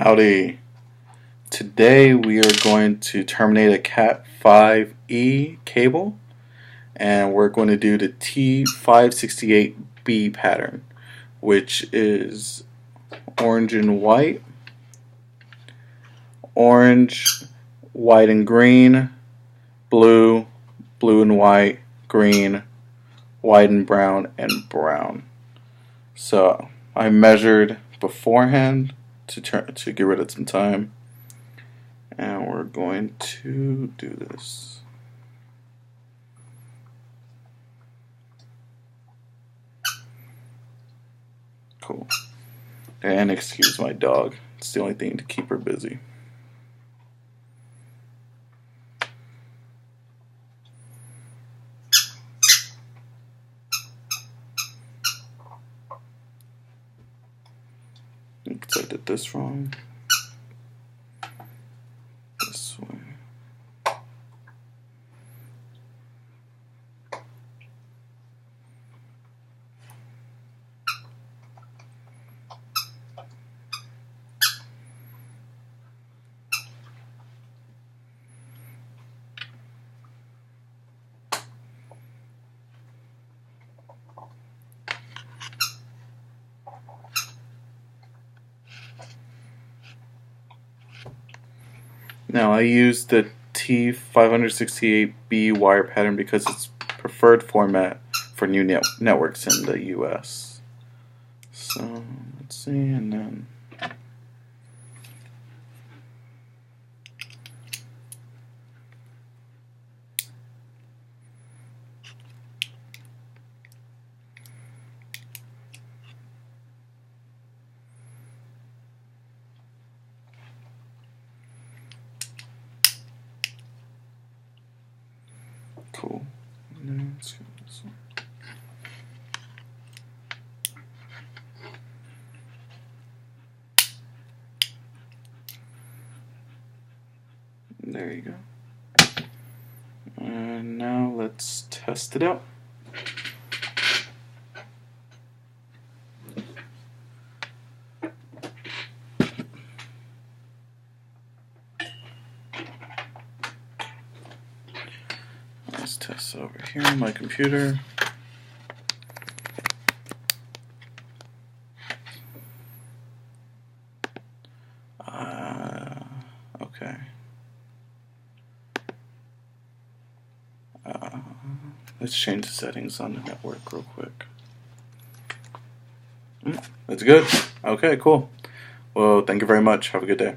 Howdy. Today we are going to terminate a Cat5e cable, and we're going to do the T568-B pattern, which is orange and white, orange, white and green, blue, blue and white, green, white and brown, and brown. So I measured beforehand to get rid of some time, and we're going to do this. Cool. And excuse my dog, it's the only thing to keep her busy. Because I did this wrong. This way. Now I use the T568-B wire pattern because it's preferred format for new networks in the US. So let's see, and then cool. Now let's go this one. There you go. And now let's test it out. Let's test over here on my computer. Okay. Let's change the settings on the network real quick. That's good. Okay, cool. Well, thank you very much. Have a good day.